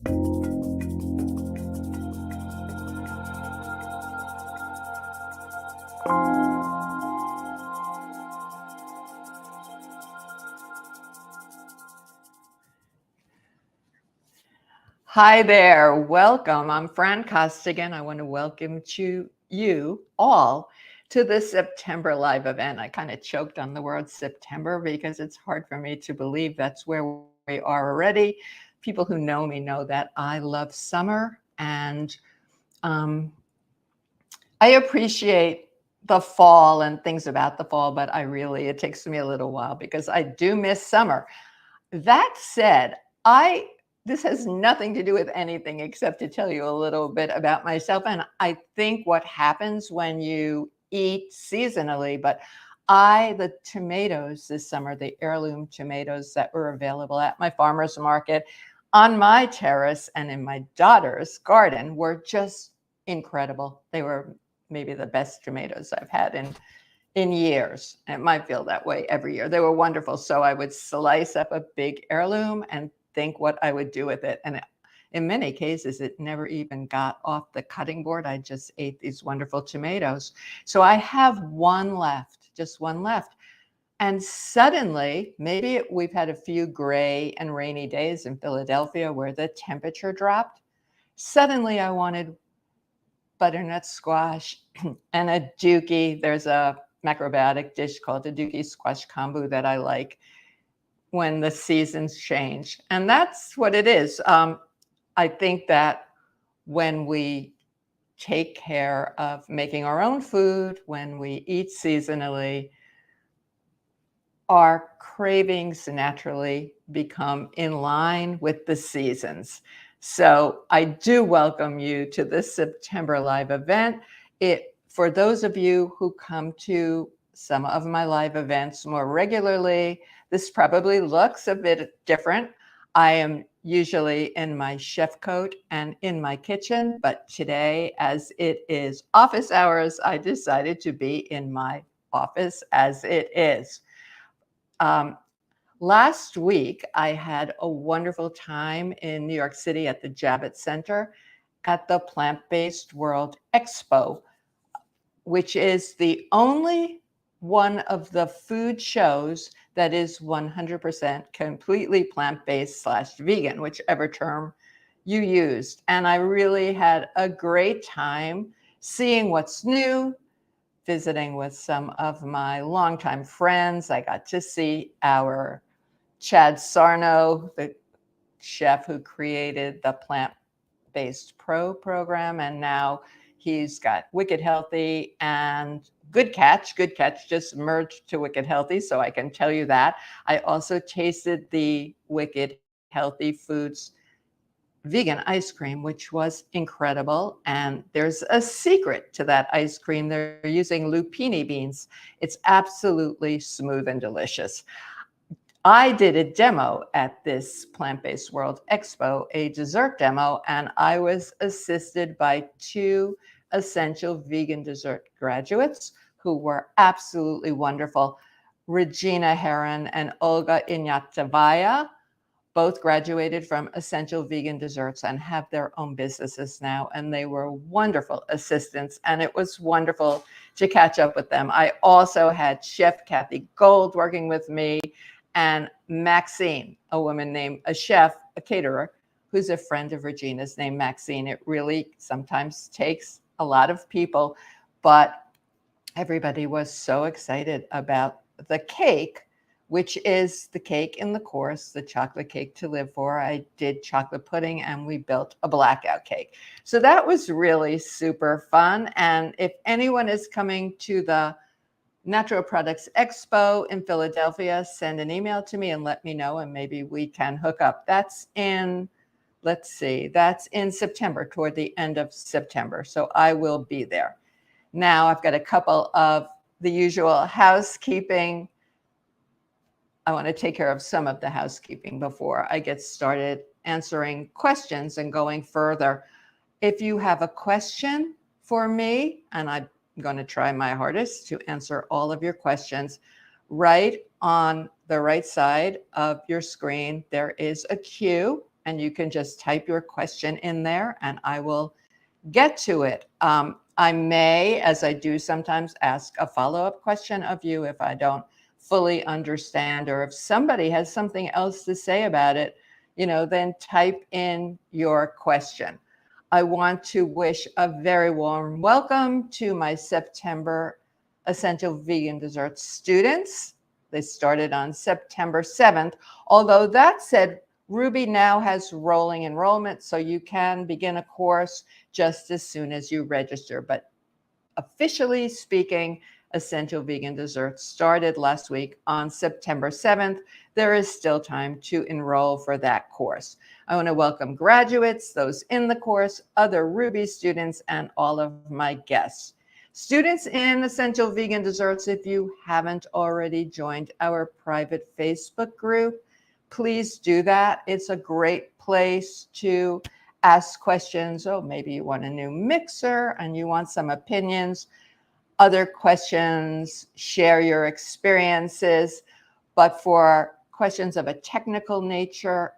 Hi there. Welcome. I'm Fran Costigan. I want to welcome you all to this September live event. I kind of choked on the word September because it's hard for me to believe that's where we are already. People who know me know that I love summer, and um, I appreciate the fall and things about the fall, but it takes me a little while because I do miss summer. That said, I this has nothing to do with anything except to tell you a little bit about myself. And I think what happens when you eat seasonally, the tomatoes this summer, the heirloom tomatoes that were available at my farmer's market, on my terrace and in my daughter's garden, were just incredible. They were maybe the best tomatoes I've had in years. It might feel that way every year. They were wonderful. So I would slice up a big heirloom and think what I would do with it. And in many cases, it never even got off the cutting board. I just ate these wonderful tomatoes. So I have one left, just one left. And suddenly, we've had a few gray and rainy days in Philadelphia where the temperature dropped. Suddenly, I wanted butternut squash and a dookie. There's a macrobiotic dish called a dookie squash kombu that I like when the seasons change. And that's what it is. I think that when we take care of making our own food, when we eat seasonally, our cravings naturally become in line with the seasons. So I do welcome you to this September live event. For those of you who come to some of my live events more regularly, this probably looks a bit different. I am usually in my chef coat and in my kitchen, but today, as it is office hours, I decided to be in my office as it is. Um, Last week, I had a wonderful time in New York City at the Javits Center at the Plant-Based World Expo, which is the only one of the food shows that is 100% completely plant-based / vegan, whichever term you used. And I really had a great time seeing what's new, visiting with some of my longtime friends. I got to see our Chad Sarno, the chef who created the Plant-Based Pro program, and now he's got Wicked Healthy and Good Catch. Good Catch just merged to Wicked Healthy, so I can tell you that. I also tasted the Wicked Healthy Foods vegan ice cream, which was incredible. And there's a secret to that ice cream. They're using lupini beans. It's absolutely smooth and delicious. I did a demo at this Plant-Based World Expo, a dessert demo, and I was assisted by two essential vegan dessert graduates who were absolutely wonderful. Regina Heron and Olga Ignatavaya both graduated from Essential Vegan Desserts and have their own businesses now, and they were wonderful assistants, and it was wonderful to catch up with them. I also had Chef Kathy Gold working with me, and Maxine, a chef, a caterer, who's a friend of Regina's, named Maxine. It really sometimes takes a lot of people, but everybody was so excited about the cake, which is the cake in the course, the chocolate cake to live for. I did chocolate pudding and we built a blackout cake. So that was really super fun. And if anyone is coming to the Natural Products Expo in Philadelphia, send an email to me and let me know, and maybe we can hook up. That's in September, toward the end of September. So I will be there. Now I've got a couple of the usual housekeeping. I want to take care of some of the housekeeping before I get started answering questions and going further. If you have a question for me, and I'm going to try my hardest to answer all of your questions, right on the right side of your screen, there is a queue. and you can just type your question in there and I will get to it. I may, as I do sometimes, ask a follow-up question of you if I don't fully understand, or if somebody has something else to say about it, then type in your question. I want to wish a very warm welcome to my September Essential Vegan Desserts students. They started on September 7th. Although that said, Ruby now has rolling enrollment, so you can begin a course just as soon as you register. But officially speaking, Essential Vegan Desserts started last week on September 7th. There is still time to enroll for that course. I want to welcome graduates, those in the course, other Ruby students, and all of my guests. Students in Essential Vegan Desserts, if you haven't already joined our private Facebook group, please do that. It's a great place to ask questions. Oh, maybe you want a new mixer and you want some opinions, other questions, share your experiences. But for questions of a technical nature,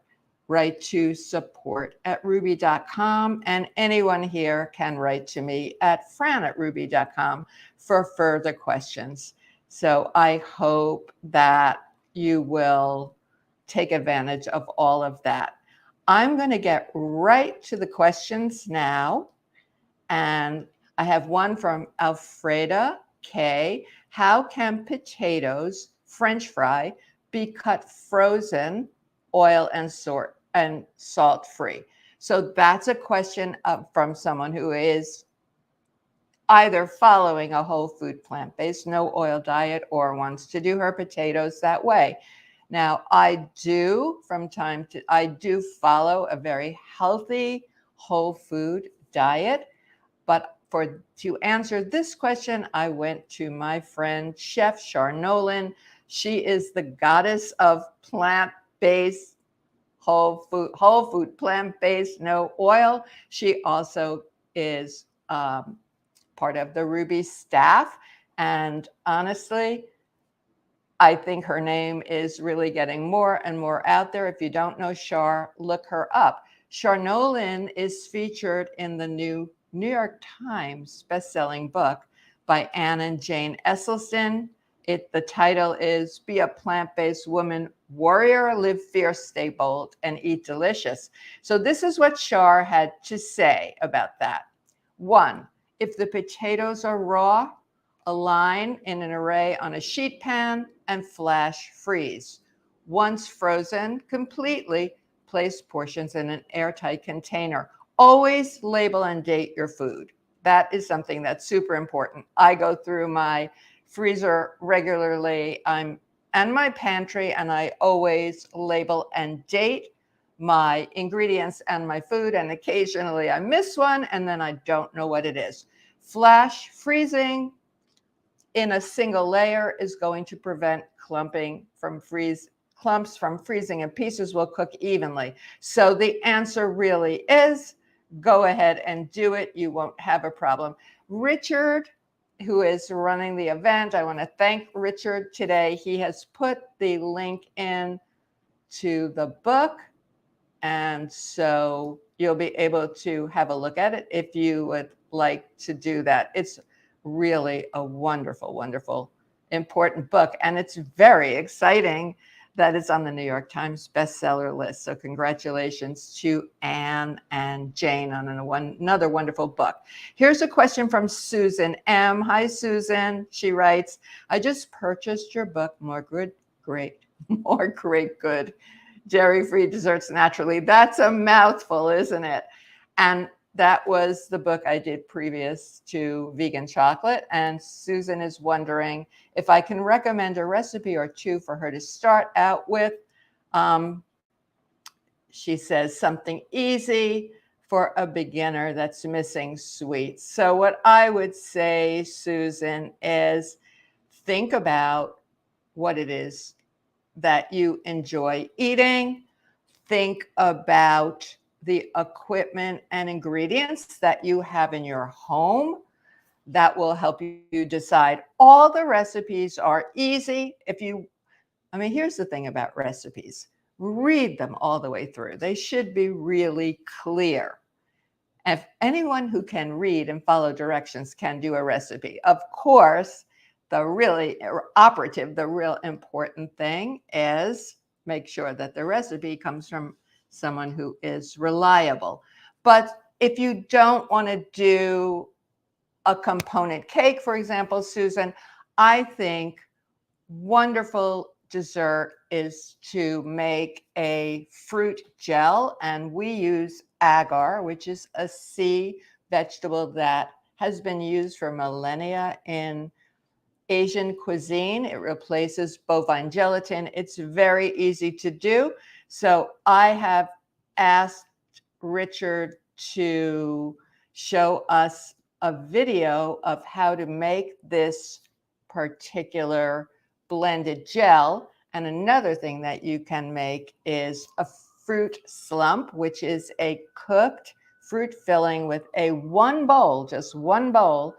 write to support@ruby.com, and anyone here can write to me at fran@ruby.com for further questions. So I hope that you will take advantage of all of that. I'm going to get right to the questions now. And I have one from Alfreda K. How can potatoes, French fry, be cut frozen, oil and salt free? So that's a question from someone who is either following a whole food plant-based, no oil diet, or wants to do her potatoes that way. Now, I do follow a very healthy whole food diet, but to answer this question, I went to my friend Chef Char Nolan. She is the goddess of plant-based, whole food, plant-based, no oil. She also is part of the Ruby staff, and honestly, I think her name is really getting more and more out there. If you don't know Char, look her up. Char Nolan is featured in the new New York Times bestselling book by Anne and Jane Esselstyn. The title is Be a Plant-Based Woman Warrior, Live Fierce, Stay Bold, and Eat Delicious. So this is what Char had to say about that. 1, if the potatoes are raw, align in an array on a sheet pan and flash freeze. Once frozen completely, place portions in an airtight container. Always label and date your food. That is something that's super important. I go through my freezer regularly and my pantry, and I always label and date my ingredients and my food, and occasionally I miss one and then I don't know what it is. Flash freezing in a single layer is going to prevent clumps from freezing, and pieces will cook evenly. So the answer really is go ahead and do it. You won't have a problem. Richard, who is running the event, I want to thank Richard today. He has put the link in to the book, and so you'll be able to have a look at it if you would like to do that. It's really a wonderful, wonderful, important book. And it's very exciting that it's on the New York Times bestseller list. So congratulations to Anne and Jane on another wonderful book. Here's a question from Susan M. Hi, Susan. She writes, I just purchased your book, More Great Good, Dairy-Free Desserts Naturally. That's a mouthful, isn't it? And that was the book I did previous to Vegan Chocolate. And Susan is wondering if I can recommend a recipe or two for her to start out with. She says something easy for a beginner that's missing sweets. So what I would say, Susan, is think about what it is that you enjoy eating. Think about the equipment and ingredients that you have in your home. That will help you decide. All the recipes are easy. Here's the thing about recipes. read them all the way through. They should be really clear. If anyone who can read and follow directions can do a recipe. Of course, the really operative, the real important thing is make sure that the recipe comes from someone who is reliable. But if you don't want to do a component cake, for example, Susan, I think wonderful dessert is to make a fruit gel, and we use agar, which is a sea vegetable that has been used for millennia in Asian cuisine. It replaces bovine gelatin. It's very easy to do. So I have asked Richard to show us a video of how to make this particular blended gel. And another thing that you can make is a fruit slump, which is a cooked fruit filling with a just one bowl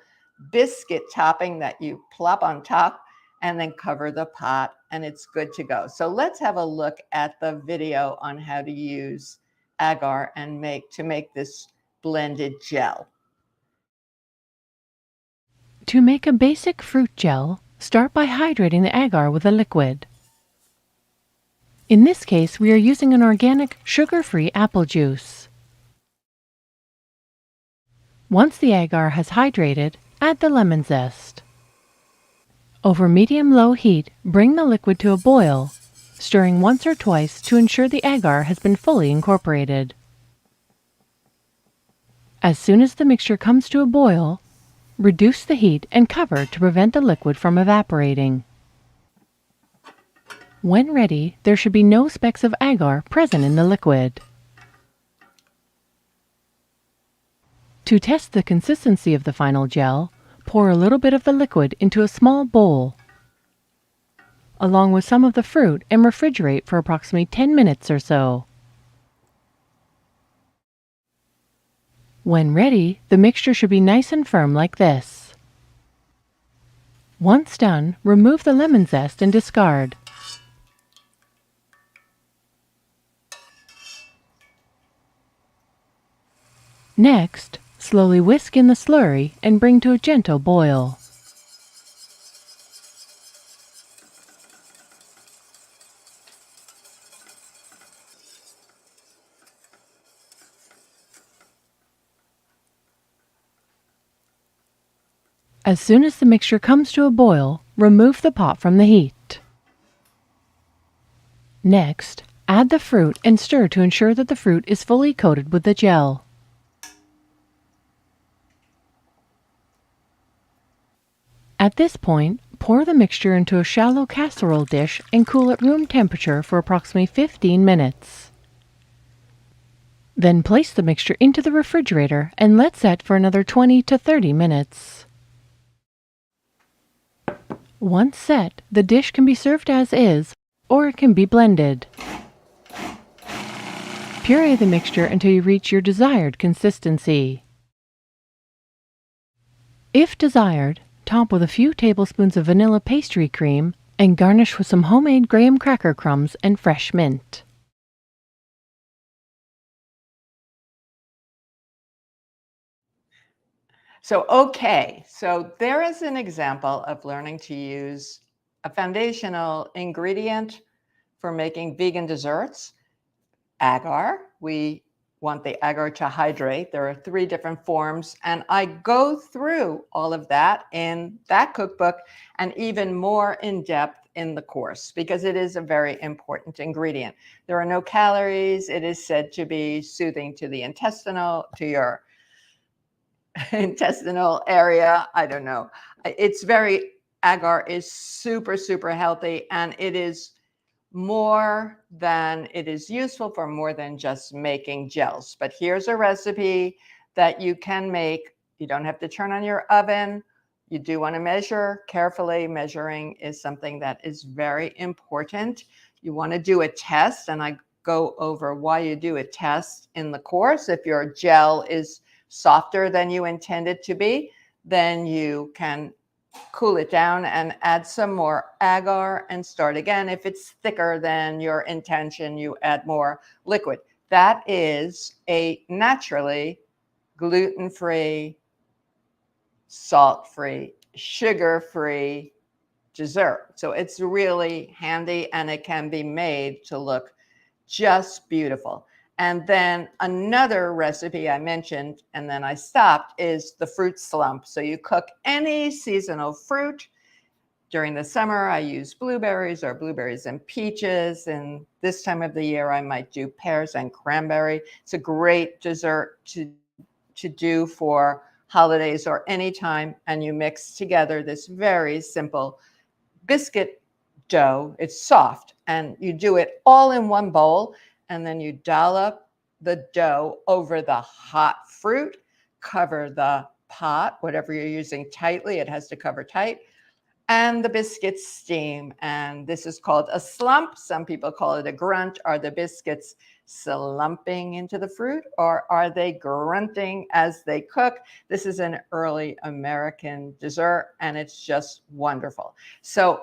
biscuit topping that you plop on top and then cover the pot, and it's good to go. So let's have a look at the video on how to use agar and make this blended gel. To make a basic fruit gel, start by hydrating the agar with a liquid. In this case, we are using an organic, sugar-free apple juice. Once the agar has hydrated, add the lemon zest. Over medium-low heat, bring the liquid to a boil, stirring once or twice to ensure the agar has been fully incorporated. As soon as the mixture comes to a boil, reduce the heat and cover to prevent the liquid from evaporating. When ready, there should be no specks of agar present in the liquid. To test the consistency of the final gel, pour a little bit of the liquid into a small bowl, along with some of the fruit, and refrigerate for approximately 10 minutes or so. When ready, the mixture should be nice and firm like this. Once done, remove the lemon zest and discard. Next, slowly whisk in the slurry and bring to a gentle boil. As soon as the mixture comes to a boil, remove the pot from the heat. Next, add the fruit and stir to ensure that the fruit is fully coated with the gel. At this point, pour the mixture into a shallow casserole dish and cool at room temperature for approximately 15 minutes. Then place the mixture into the refrigerator and let set for another 20 to 30 minutes. Once set, the dish can be served as is, or it can be blended. Puree the mixture until you reach your desired consistency. If desired, top with a few tablespoons of vanilla pastry cream and garnish with some homemade graham cracker crumbs and fresh mint. So there is an example of learning to use a foundational ingredient for making vegan desserts, agar. We want the agar to hydrate. There are 3 different forms, and I go through all of that in that cookbook and even more in depth in the course because it is a very important ingredient. There are no calories. It is said to be soothing to your intestinal area. I don't know. Agar is super, super healthy, and it is it is useful for more than just making gels. But here's a recipe that you can make. You don't have to turn on your oven. You do want to measure carefully. Measuring is something that is very important. You want to do a test, and I go over why you do a test in the course. If your gel is softer than you intend it to be, then you can cool it down and add some more agar and start again. If it's thicker than your intention, you add more liquid. That is a naturally gluten-free, salt-free, sugar-free dessert. So it's really handy, and it can be made to look just beautiful. And then another recipe I mentioned, and then I stopped, is the fruit slump. So you cook any seasonal fruit. During the summer, I use blueberries or blueberries and peaches. And this time of the year, I might do pears and cranberry. It's a great dessert to do for holidays or anytime. And you mix together this very simple biscuit dough. It's soft, and you do it all in one bowl, and then you dollop the dough over the hot fruit, cover the pot, whatever you're using, tightly. It has to cover tight, and the biscuits steam. And this is called a slump. Some people call it a grunt. Are the biscuits slumping into the fruit, or are they grunting as they cook? This is an early American dessert, and it's just wonderful. So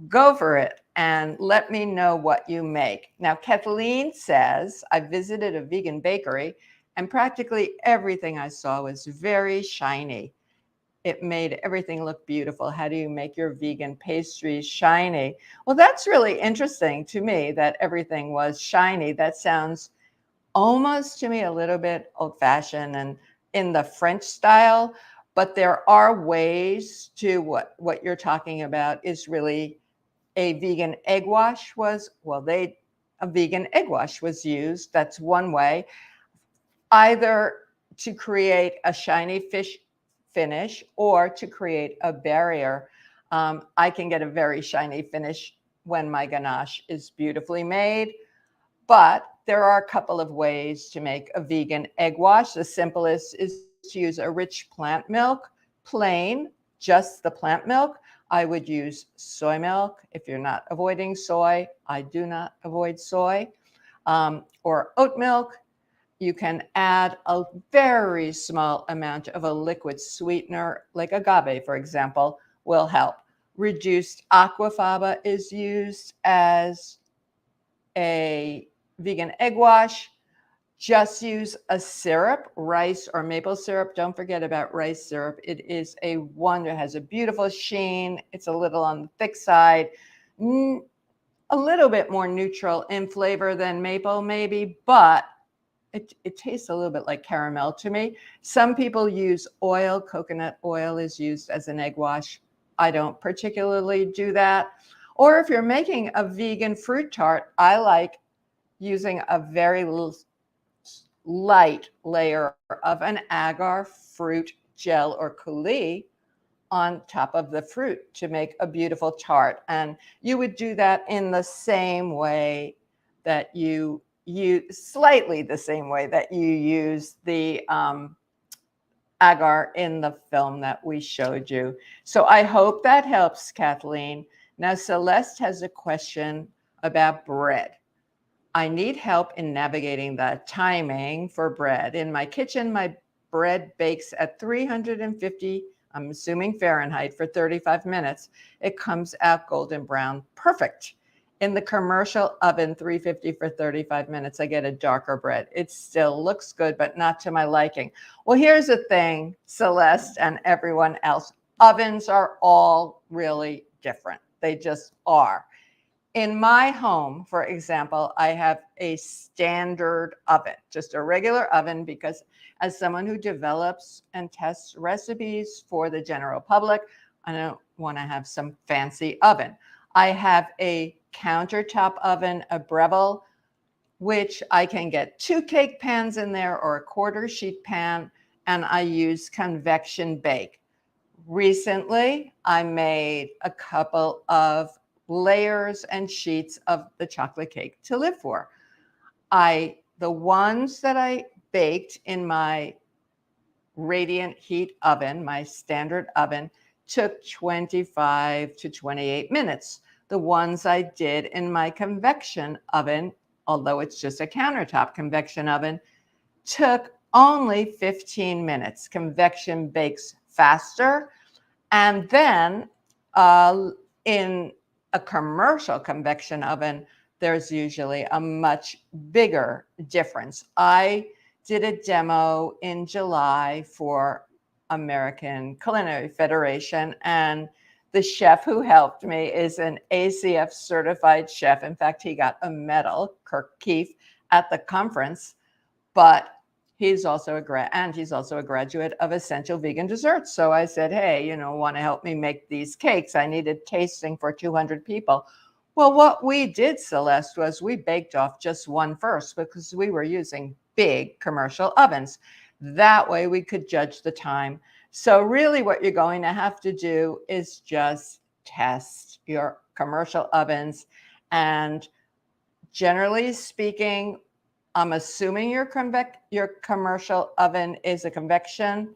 go for it and let me know what you make. Now, Kathleen says, I visited a vegan bakery and practically everything I saw was very shiny. It made everything look beautiful. How do you make your vegan pastries shiny? Well, that's really interesting to me that everything was shiny. That sounds almost to me a little bit old-fashioned and in the French style, but there are ways to what you're talking about is really a vegan egg wash was, a vegan egg wash was used. That's one way, either to create a shiny fish finish or to create a barrier. I can get a very shiny finish when my ganache is beautifully made, but there are a couple of ways to make a vegan egg wash. The simplest is to use a rich plant milk, plain, just the plant milk. I would use soy milk if you're not avoiding soy. I do not avoid soy. Or oat milk. You can add a very small amount of a liquid sweetener, like agave, for example, will help. Reduced aquafaba is used as a vegan egg wash. Just use a syrup, rice or maple syrup. Don't forget about rice syrup. It is a wonder, has a beautiful sheen. It's a little on the thick side, a little bit more neutral in flavor than maple maybe, but it tastes a little bit like caramel to me. Some people use oil. Coconut oil is used as an egg wash. I don't particularly do that. Or if you're making a vegan fruit tart, I like using a very light layer of an agar fruit gel or coulis on top of the fruit to make a beautiful tart. And you would do that in the same way that slightly the same way that you use the agar in the film that we showed you. So I hope that helps, Kathleen. Now, Celeste has a question about bread. I need help in navigating the timing for bread. In my kitchen, my bread bakes at 350, I'm assuming Fahrenheit, for 35 minutes. It comes out golden brown. Perfect. In the commercial oven, 350 for 35 minutes, I get a darker bread. It still looks good, but not to my liking. Well, here's the thing, Celeste and everyone else. Ovens are all really different. They just are. In my home, for example, I have a standard oven, just a regular oven, because as someone who develops and tests recipes for the general public, I don't want to have some fancy oven. I have a countertop oven, a Breville, which I can get 2 cake pans in there or a quarter sheet pan, and I use convection bake. Recently, I made a couple of layers and sheets of the chocolate cake to live for. The ones that I baked in my radiant heat oven, my standard oven, took 25 to 28 minutes. The ones I did in my convection oven, although it's just a countertop convection oven, took only 15 minutes. Convection bakes faster, And then in a commercial convection oven, there's usually a much bigger difference. I did a demo in July for American Culinary Federation, and the chef who helped me is an ACF certified chef. In fact, he got a medal, Kirk Keefe, at the conference, but he's also a graduate of Essential Vegan Desserts. So I said, hey, want to help me make these cakes? I needed tasting for 200 people. Well, what we did, Celeste, was we baked off just one first because we were using big commercial ovens. That way we could judge the time. So really what you're going to have to do is just test your commercial ovens. And generally speaking, I'm assuming your commercial oven is a convection.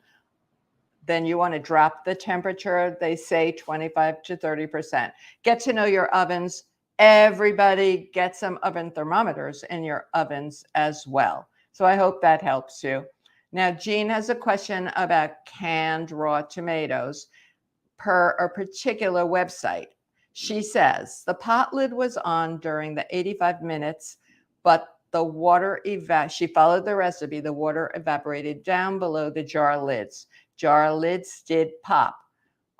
Then you want to drop the temperature. They say 25 to 30%. Get to know your ovens. Everybody get some oven thermometers in your ovens as well. So I hope that helps you. Now, Jean has a question about canned raw tomatoes per a particular website. She says the pot lid was on during the 85 minutes, but the water she followed the recipe. The water evaporated down below the jar lids. Jar lids did pop.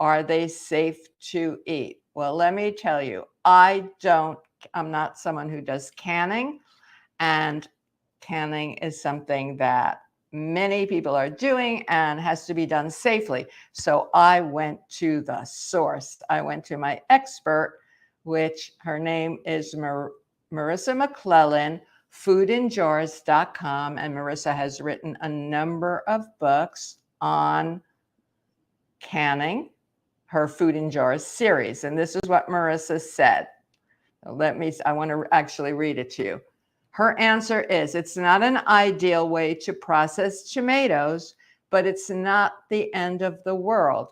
Are they safe to eat? Well, let me tell you, I'm not someone who does canning, and canning is something that many people are doing and has to be done safely. So I went to the source. I went to my expert, which her name is Marissa McClellan, foodinjars.com. And Marissa has written a number of books on canning, her Food in Jars series. And this is what Marissa said. I want to actually read it to you. Her answer is, it's not an ideal way to process tomatoes, but it's not the end of the world.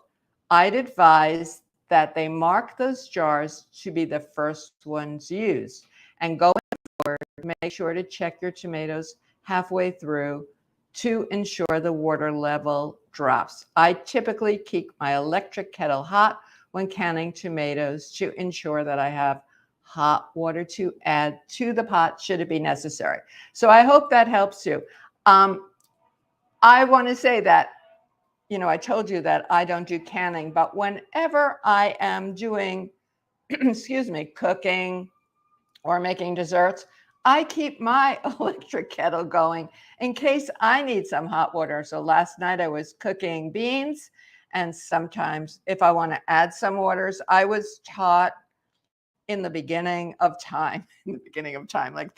I'd advise that they mark those jars to be the first ones used. And going forward, make sure to check your tomatoes halfway through to ensure the water level drops. I typically keep my electric kettle hot when canning tomatoes to ensure that I have hot water to add to the pot should it be necessary. So I hope that helps you. I want to say that, I told you that I don't do canning, but whenever I am doing, cooking or making desserts, I keep my electric kettle going in case I need some hot water. So last night I was cooking beans, and sometimes if I want to add some waters, I was taught in the beginning of time, like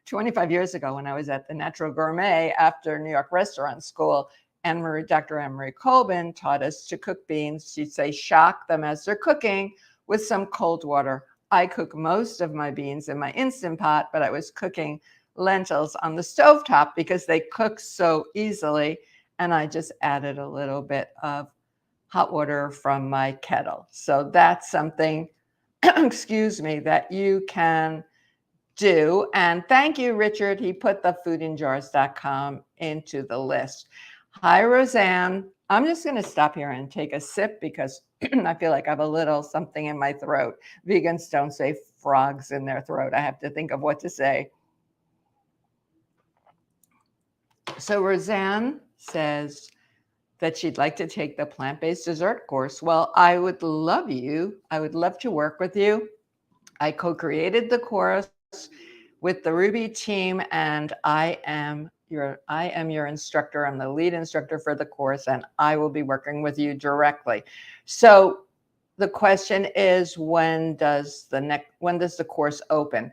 25 years ago when I was at the Natural Gourmet after New York Restaurant School, Dr. Anne-Marie Colbin taught us to cook beans. She'd say, shock them as they're cooking with some cold water. I cook most of my beans in my Instant Pot, but I was cooking lentils on the stovetop because they cook so easily. And I just added a little bit of hot water from my kettle. So that's something, that you can do. And thank you, Richard. He put the foodinjars.com into the list. Hi, Roseanne. I'm just going to stop here and take a sip because I feel like I have a little something in my throat. Vegans don't say frogs in their throat. I have to think of what to say. So Roseanne says that she'd like to take the plant-based dessert course. Well, I would love to work with you. I co-created the course with the Ruby team, and I am your instructor. I'm the lead instructor for the course, and I will be working with you directly. So the question is, when does the course open?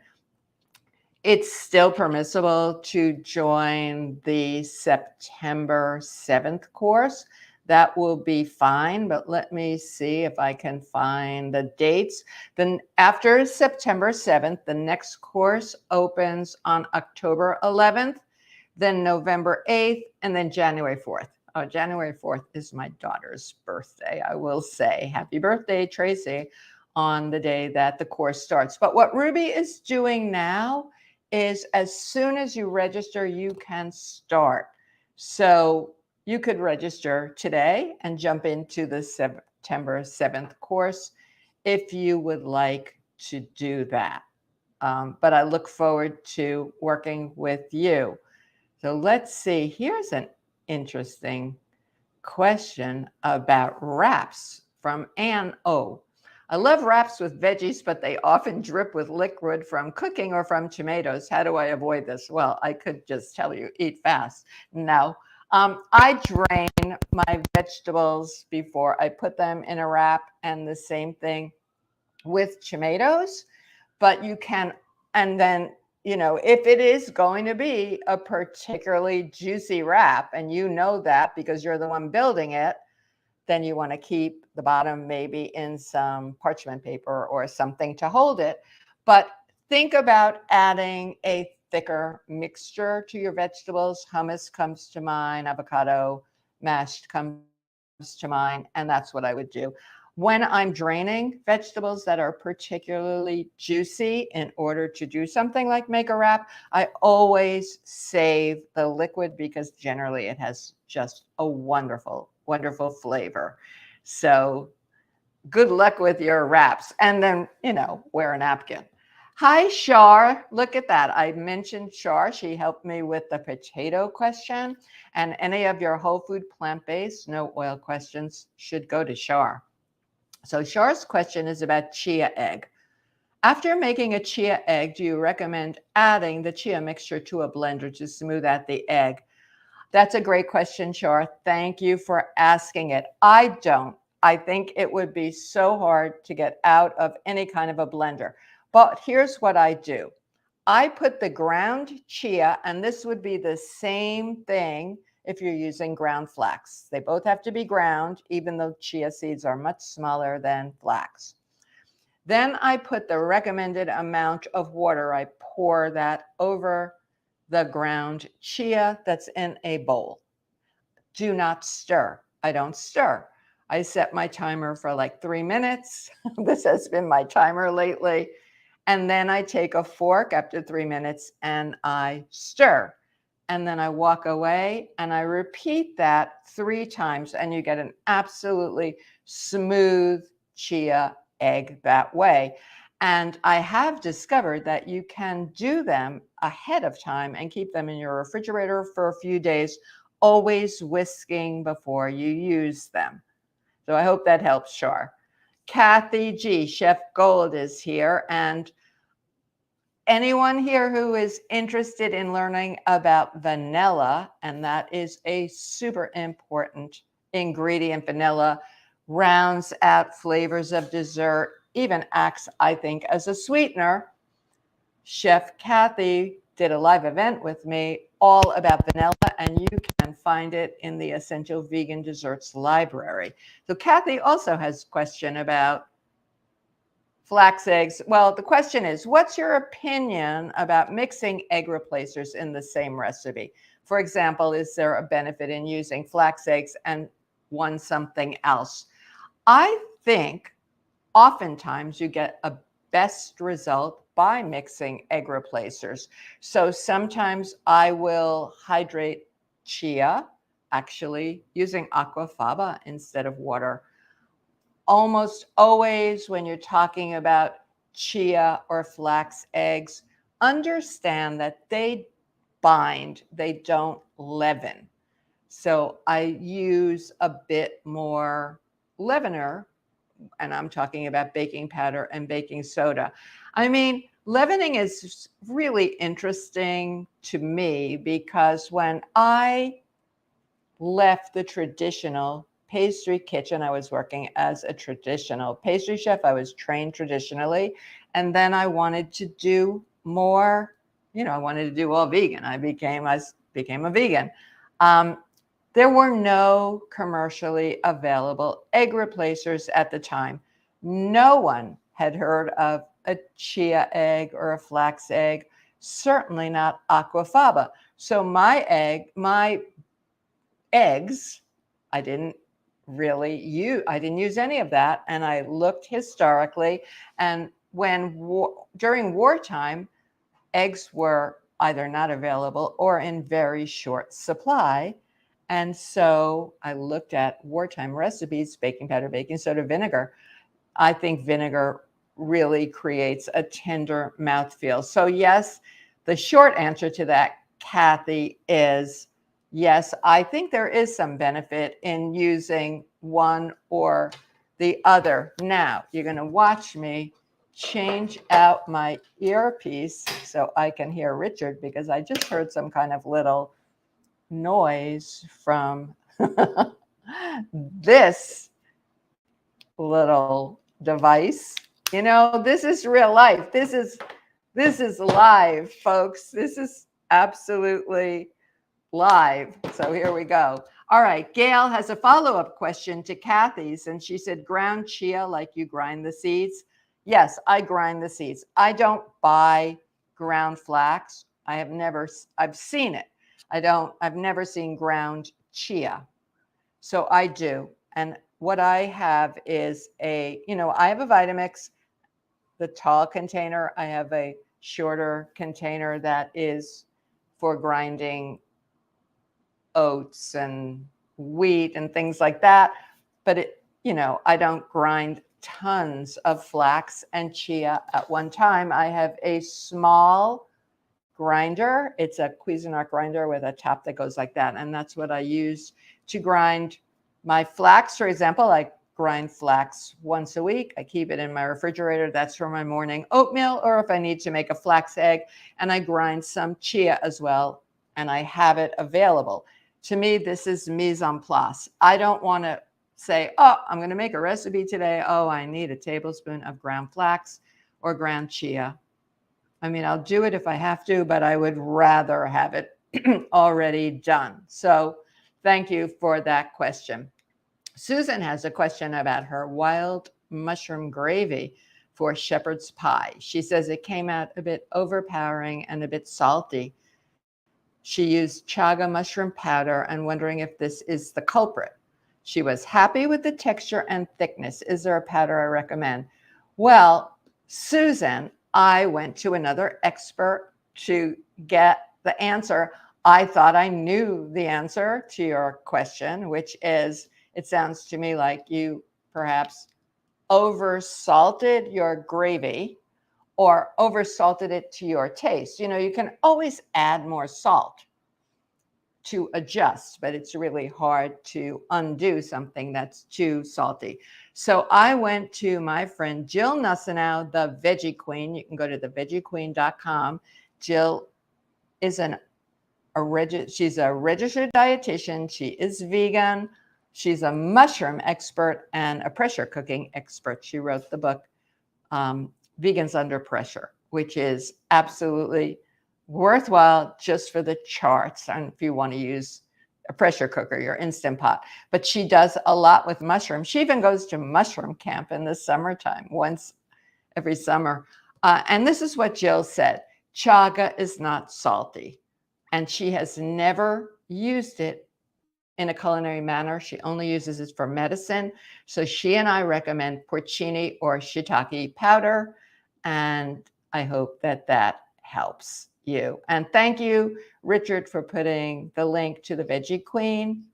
It's still permissible to join the September 7th course. That will be fine, but let me see if I can find the dates. Then after September 7th, the next course opens on October 11th, then November 8th, and then January 4th. Oh, January 4th is my daughter's birthday. I will say happy birthday, Tracy, on the day that the course starts. But what Ruby is doing now is as soon as you register, you can start. So you could register today and jump into the September 7th course if you would like to do that. But I look forward to working with you. So let's see, here's an interesting question about wraps from Ann O. I love wraps with veggies, but they often drip with liquid from cooking or from tomatoes. How do I avoid this? Well, I could just tell you, eat fast. No. I drain my vegetables before I put them in a wrap, and the same thing with tomatoes. But you can, and then, if it is going to be a particularly juicy wrap, and you know that because you're the one building it, then you want to keep the bottom maybe in some parchment paper or something to hold it. But think about adding a thicker mixture to your vegetables. Hummus comes to mind, avocado mashed comes to mind, and that's what I would do. When I'm draining vegetables that are particularly juicy in order to do something like make a wrap, I always save the liquid because generally it has just a wonderful, wonderful flavor. So good luck with your wraps. And then, wear a napkin. Hi, Shar. Look at that. I mentioned Shar. She helped me with the potato question. And any of your whole food, plant-based, no oil questions should go to Shar. So Shar's question is about chia egg. After making a chia egg, do you recommend adding the chia mixture to a blender to smooth out the egg? That's a great question, Shar. Thank you for asking it. I don't. I think it would be so hard to get out of any kind of a blender. But here's what I do. I put the ground chia, and this would be the same thing if you're using ground flax. They both have to be ground, even though chia seeds are much smaller than flax. Then I put the recommended amount of water. I pour that over the ground chia that's in a bowl. Do not stir. I don't stir. I set my timer for like 3 minutes. This has been my timer lately. And then I take a fork after 3 minutes and I stir. And then I walk away and I repeat that 3 times, and you get an absolutely smooth chia egg that way. And I have discovered that you can do them ahead of time and keep them in your refrigerator for a few days, always whisking before you use them. So I hope that helps, Shar. Kathy G, Chef Gold is here. And anyone here who is interested in learning about vanilla, and that is a super important ingredient, vanilla rounds out flavors of dessert, even acts, I think, as a sweetener. Chef Kathy did a live event with me all about vanilla, and you can find it in the Essential Vegan Desserts library. So Kathy also has a question about flax eggs. Well, the question is, what's your opinion about mixing egg replacers in the same recipe? For example, is there a benefit in using flax eggs and one something else? I think oftentimes you get a best result by mixing egg replacers. So sometimes I will hydrate chia, actually using aquafaba instead of water. Almost always when you're talking about chia or flax eggs, understand that they bind, they don't leaven. So I use a bit more leavener, and I'm talking about baking powder and baking soda. I mean, leavening is really interesting to me because when I left the traditional pastry kitchen, I was working as a traditional pastry chef. I was trained traditionally. And then I wanted to do more, I wanted to do all vegan. I became a vegan. There were no commercially available egg replacers at the time. No one had heard of a chia egg or a flax egg, certainly not aquafaba. So my eggs, I didn't use any of that. And I looked historically, and during wartime, eggs were either not available or in very short supply. And so I looked at wartime recipes, baking powder, baking soda, vinegar. I think vinegar really creates a tender mouthfeel. So yes, the short answer to that, Kathy, is yes, I think there is some benefit in using one or the other. Now, you're going to watch me change out my earpiece so I can hear Richard, because I just heard some kind of little noise from this little device. You know, this is real life. This is live, folks. This is absolutely live. So here we go. All right, Gail has a follow-up question to Kathy's, and she said, ground chia like you grind the seeds? Yes, I grind the seeds. I don't buy ground flax. I've seen it. I've never seen ground chia. So I do. And what I have is I have a Vitamix, the tall container. I have a shorter container that is for grinding oats and wheat and things like that. But I don't grind tons of flax and chia at one time. I have a small grinder. It's a Cuisinart grinder with a tap that goes like that. And that's what I use to grind my flax. For example, I grind flax once a week. I keep it in my refrigerator. That's for my morning oatmeal, or if I need to make a flax egg. And I grind some chia as well, and I have it available. To me, this is mise en place. I don't want to say, oh, I'm going to make a recipe today. Oh, I need a tablespoon of ground flax or ground chia. I mean, I'll do it if I have to, but I would rather have it already done. So thank you for that question. Susan has a question about her wild mushroom gravy for shepherd's pie. She says it came out a bit overpowering and a bit salty. She used chaga mushroom powder and wondering if this is the culprit. She was happy with the texture and thickness. Is there a powder I recommend? Well, Susan, I went to another expert to get the answer. I thought I knew the answer to your question, which is, it sounds to me like you perhaps over-salted your gravy or over-salted it to your taste. You can always add more salt to adjust, but it's really hard to undo something that's too salty. So I went to my friend Jill Nussenow, the Veggie Queen. You can go to theveggiequeen.com. Jill is she's a registered dietitian. She is vegan. She's a mushroom expert and a pressure cooking expert. She wrote the book, Vegans Under Pressure, which is absolutely worthwhile just for the charts and if you want to use a pressure cooker, your Instant Pot. But she does a lot with mushrooms. She even goes to mushroom camp in the summertime, once every summer. And this is what Jill said. Chaga is not salty, and she has never used it in a culinary manner. She only uses it for medicine. So she and I recommend porcini or shiitake powder, and I hope that helps you. And thank you, Richard, for putting the link to the Veggie Queen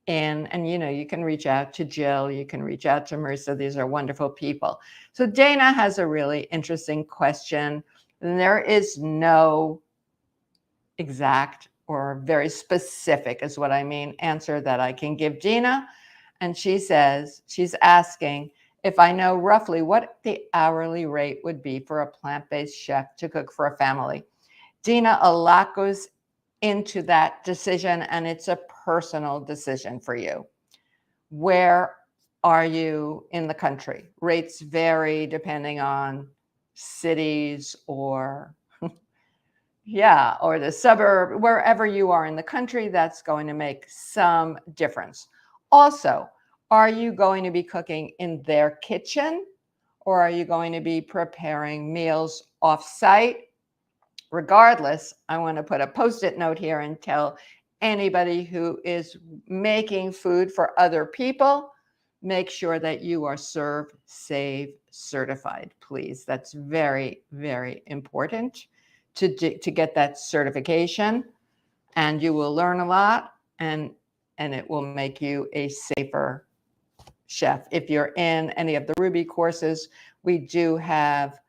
in. And you can reach out to Jill, you can reach out to Marissa. These are wonderful people. So Dana has a really interesting question. And there is no exact or very specific, is what I mean, answer that I can give Dina. And she says, she's asking if I know roughly what the hourly rate would be for a plant-based chef to cook for a family. Dina, a lot goes into that decision, and it's a personal decision for you. Where are you in the country? Rates vary depending on cities or or the suburb, wherever you are in the country, that's going to make some difference. Also, are you going to be cooking in their kitchen, or are you going to be preparing meals off-site? Regardless, I want to put a Post-it note here and tell anybody who is making food for other people, make sure that you are Serve Save certified, please. That's very, very important to get that certification, and you will learn a lot. And and it will make you a safer chef. If you're in any of the Ruby courses, we do have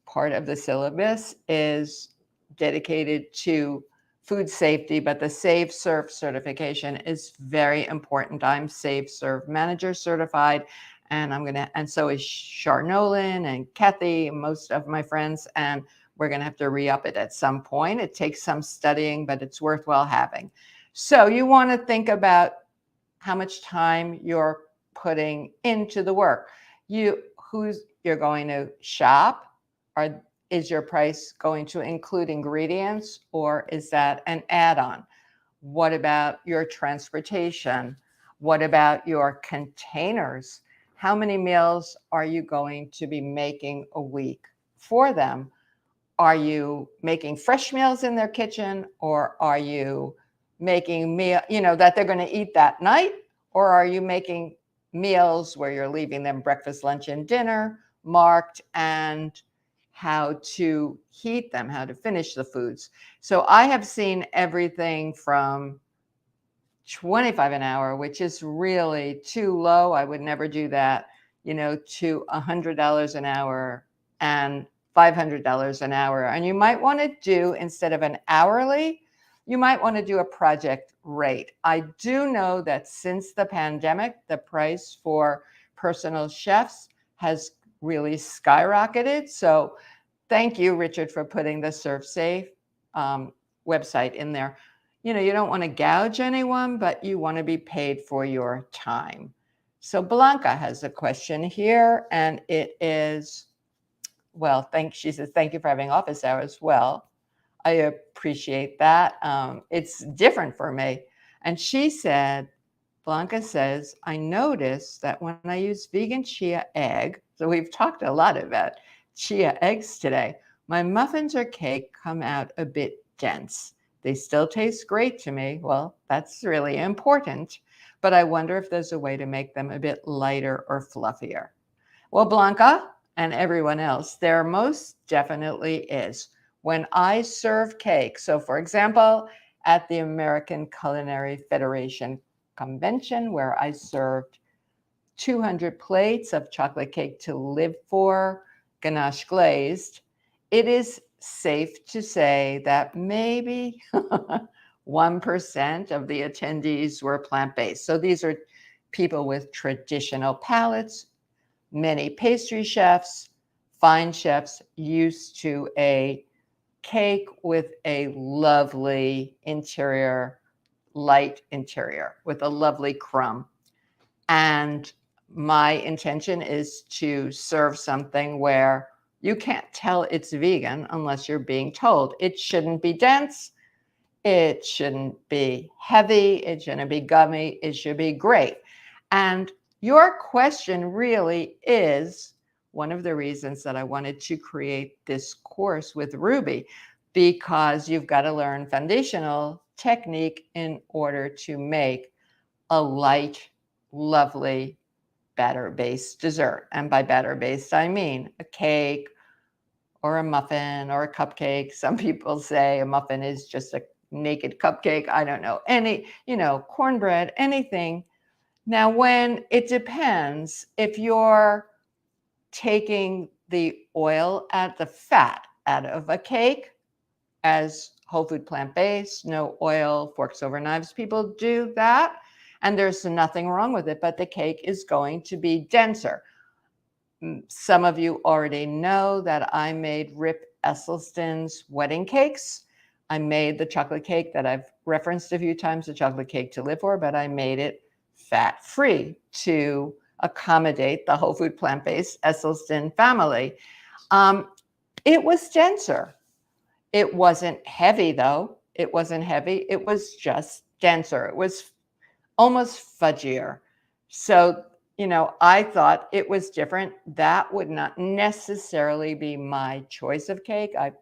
part of the syllabus is dedicated to food safety, but the Save Serve certification is very important. I'm Save Serve Manager certified, and so is Char Nolan and Kathy, most of my friends, and we're gonna have to re-up it at some point. It takes some studying, but it's worthwhile having. So you wanna think about how much time you're putting into the work. You're going to shop, or is your price going to include ingredients, or is that an add-on? What about your transportation? What about your containers? How many meals are you going to be making a week for them? Are you making fresh meals in their kitchen, or are you making meal, that they're going to eat that night? Or are you making meals where you're leaving them breakfast, lunch, and dinner marked, and how to heat them, how to finish the foods? So I have seen everything from 25 an hour, which is really too low. I would never do that, to $100 an hour and $500 an hour. And you might want to do, instead of an hourly, you might want to do a project rate. I do know that since the pandemic, the price for personal chefs has really skyrocketed. So thank you, Richard, for putting the ServSafe website in there. You don't want to gouge anyone, but you want to be paid for your time. So Blanca has a question here, and it is, she says, thank you for having office hours. Well, I appreciate that. It's different for me. And she said, Blanca says, I noticed that when I use vegan chia egg, so we've talked a lot about chia eggs today, my muffins or cake come out a bit dense. They still taste great to me. Well, that's really important. But I wonder if there's a way to make them a bit lighter or fluffier. Well, Blanca and everyone else, there most definitely is. When I serve cake, so for example, at the American Culinary Federation convention, where I served 200 plates of chocolate cake to live for, ganache glazed, it is safe to say that maybe 1% of the attendees were plant-based. So these are people with traditional palates, many pastry chefs, fine chefs used to a cake with a lovely interior, light interior, with a lovely crumb. And my intention is to serve something where you can't tell it's vegan unless you're being told. It shouldn't be dense. It shouldn't be heavy. It shouldn't be gummy. It should be great. And your question really is one of the reasons that I wanted to create this course with Ruby, because you've got to learn foundational technique in order to make a light, lovely batter-based dessert. And by batter-based, I mean a cake or a muffin or a cupcake. Some people say a muffin is just a naked cupcake. I don't know. Any, cornbread, anything. Now, when it depends, if you're taking the oil the fat out of a cake, as whole food plant-based, no oil, forks over knives, people do that. And there's nothing wrong with it, but the cake is going to be denser. Some of you already know that I made Rip Esselstyn's wedding cakes. I made the chocolate cake that I've referenced a few times, the chocolate cake to live for, but I made it fat-free to accommodate the whole food plant-based Esselstyn family. It was denser. It wasn't heavy, though. It wasn't heavy. It was just denser. It was almost fudgier. So, I thought it was different. That would not necessarily be my choice of cake. I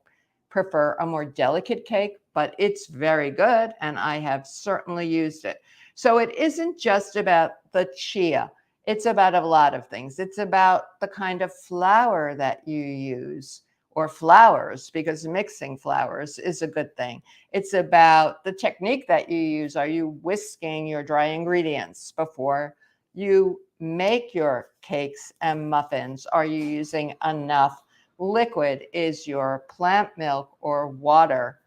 prefer a more delicate cake, but it's very good, and I have certainly used it. So it isn't just about the chia. It's about a lot of things. It's about the kind of flour that you use, or flours, because mixing flours is a good thing. It's about the technique that you use. Are you whisking your dry ingredients before you make your cakes and muffins? Are you using enough liquid? Is your plant milk or water,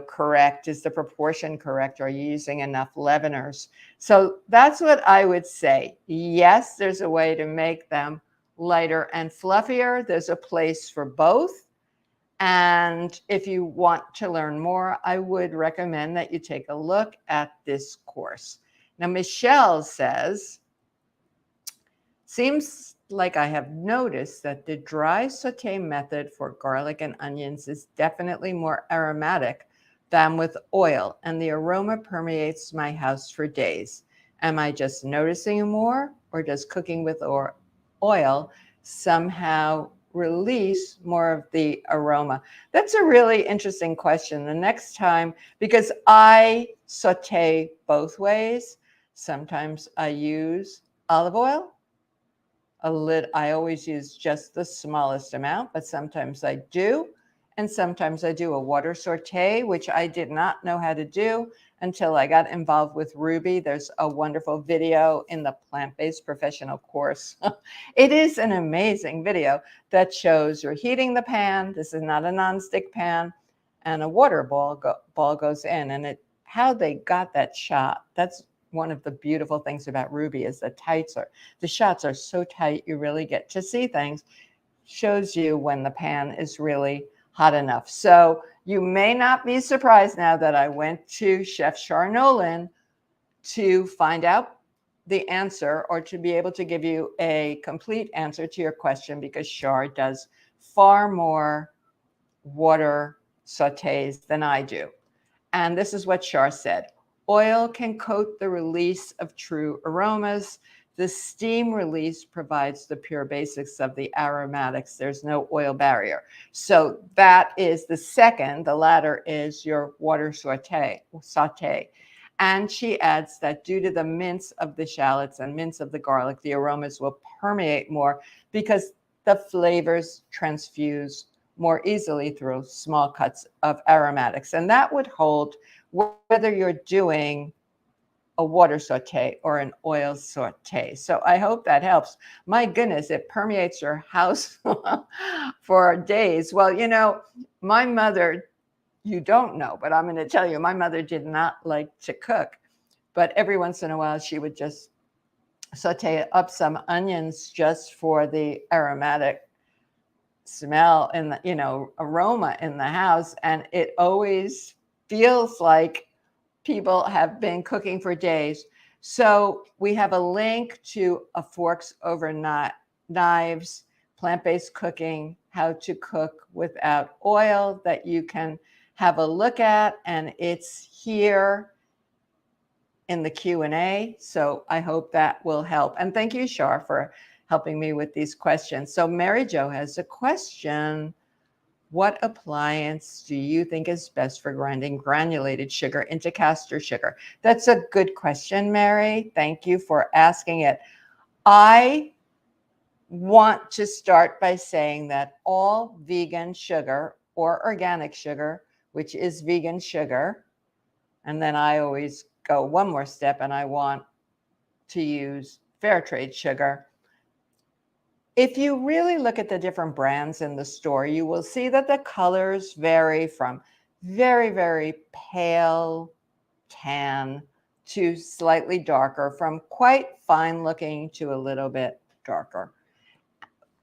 correct? Is the proportion correct? Are you using enough leaveners? So that's what I would say. Yes, there's a way to make them lighter and fluffier. There's a place for both. And if you want to learn more, I would recommend that you take a look at this course. Now, Michelle says, seems like I have noticed that the dry saute method for garlic and onions is definitely more aromatic than with oil, and the aroma permeates my house for days. Am I just noticing more, or does cooking with oil somehow release more of the aroma? That's a really interesting question. The next time, because I saute both ways, sometimes I use olive oil. I always use just the smallest amount, but sometimes I do. And sometimes I do a water saute, which I did not know how to do until I got involved with Ruby. There's a wonderful video in the plant-based professional course. It is an amazing video that shows you're heating the pan. This is not a nonstick pan, and a water ball goes in. And how they got that shot, that's one of the beautiful things about Ruby, is the shots are so tight, you really get to see things. Shows you when the pan is really hot enough. So you may not be surprised now that I went to Chef Char Nolan to find out the answer, or to be able to give you a complete answer to your question, because Char does far more water sautés than I do. And this is what Char said. Oil can coat the release of true aromas. The steam release provides the pure basics of the aromatics. There's no oil barrier. So that is the second. The latter is your water saute. And she adds that due to the mince of the shallots and mince of the garlic, the aromas will permeate more because the flavors transfuse more easily through small cuts of aromatics. And that would hold whether you're doing a water saute or an oil saute. So I hope that helps. My goodness, it permeates your house for days. Well, my mother, you don't know, but I'm going to tell you, my mother did not like to cook. But every once in a while, she would just saute up some onions just for the aromatic smell and the, aroma in the house. And it always feels like people have been cooking for days. So we have a link to a Forks Over Knives, plant-based cooking, how to cook without oil, that you can have a look at. And it's here in the Q&A. So I hope that will help. And thank you, Char, for helping me with these questions. So Mary Jo has a question. What appliance do you think is best for grinding granulated sugar into caster sugar? That's a good question, Mary. Thank you for asking it. I want to start by saying that all vegan sugar or organic sugar, which is vegan sugar, and then I always go one more step and I want to use fair trade sugar. If you really look at the different brands in the store, you will see that the colors vary from very, very pale tan to slightly darker, from quite fine looking to a little bit darker.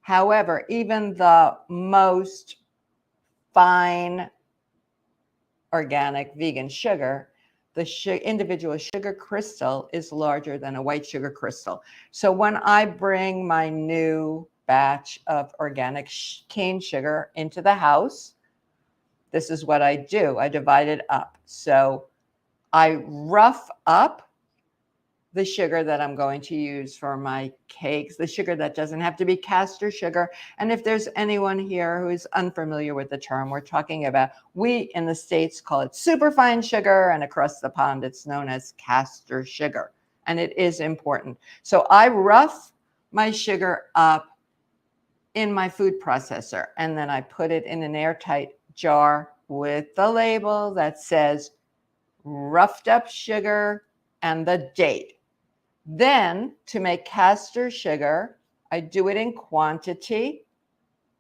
However, even the most fine organic vegan sugar, the individual sugar crystal is larger than a white sugar crystal. So when I bring my new batch of organic cane sugar into the house, this is what I do. I divide it up. So I rough up the sugar that I'm going to use for my cakes, the sugar that doesn't have to be caster sugar. And if there's anyone here who is unfamiliar with the term, we're talking about, we in the States call it superfine sugar, and across the pond it's known as caster sugar. And it is important. So I rough my sugar up in my food processor, and then I put it in an airtight jar with the label that says roughed up sugar and the date. Then to make castor sugar, I do it in quantity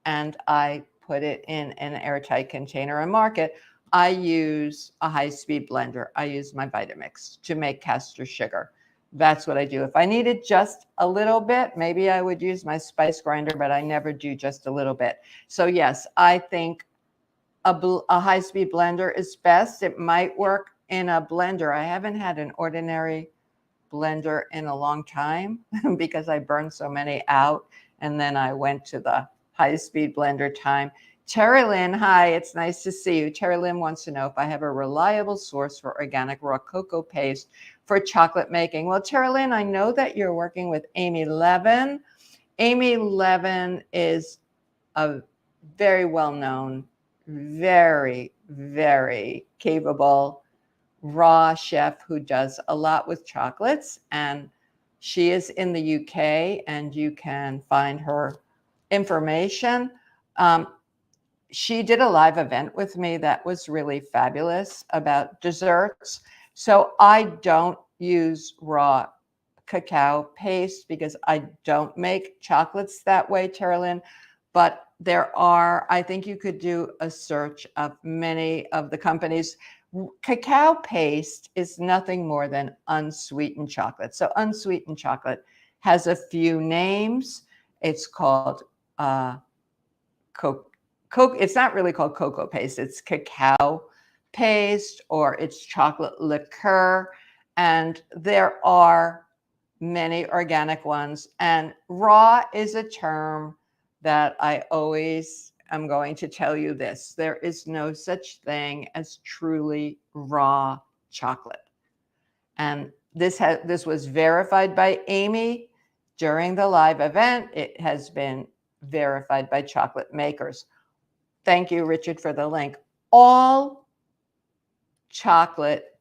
and I put it in an airtight container and mark it. I use a high-speed blender. I use my Vitamix to make castor sugar. That's what I do. If I needed just a little bit, maybe I would use my spice grinder, but I never do just a little bit. So yes, I think a high-speed blender is best. It might work in a blender. I haven't had an ordinary blender in a long time because I burned so many out. And then I went to the high-speed blender time. Terry Lynn, hi, it's nice to see you. Terry Lynn wants to know if I have a reliable source for organic raw cocoa paste for chocolate making. Well, Terry Lynn, I know that you're working with Amy Levin. Amy Levin is a very well-known, very, very capable raw chef who does a lot with chocolates. And she is in the UK, and you can find her information. She did a live event with me that was really fabulous about desserts. So I don't use raw cacao paste because I don't make chocolates that way, Terralyn. But there are, I think you could do a search of many of the companies. Cacao paste is nothing more than unsweetened chocolate. So unsweetened chocolate has a few names. It's called it's not really called cocoa paste. It's cacao paste, or it's chocolate liqueur. And there are many organic ones. And raw is a term that I always am going to tell you this. There is no such thing as truly raw chocolate. And this was verified by Amy during the live event. It has been verified by chocolate makers. Thank you, Richard, for the link. All chocolate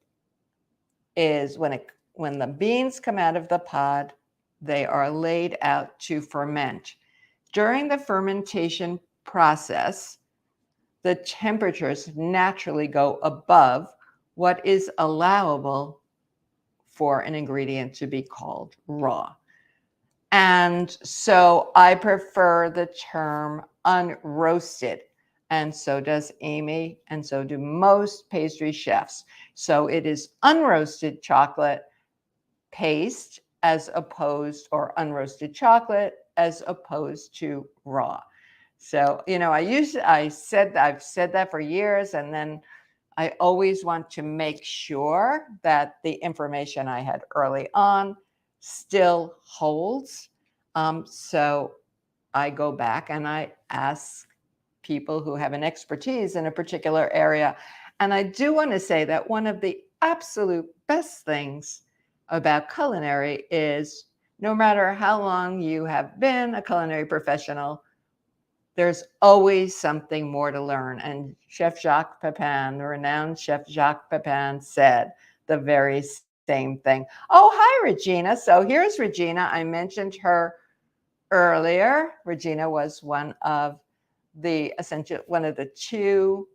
is when the beans come out of the pod, they are laid out to ferment. During the fermentation process, the temperatures naturally go above what is allowable for an ingredient to be called raw. And so I prefer the term unroasted. And so does Amy, and so do most pastry chefs. So it is unroasted chocolate paste as opposed, or unroasted chocolate as opposed to raw. So, you know, I've said that for years, and then I always want to make sure that the information I had early on still holds. So I go back and I ask people who have an expertise in a particular area. And I do want to say that one of the absolute best things about culinary is no matter how long you have been a culinary professional, there's always something more to learn. And Chef Jacques Pepin, the renowned Chef Jacques Pepin, said the very same thing. Oh, hi, Regina. So here's Regina. I mentioned her earlier. Regina was one of the two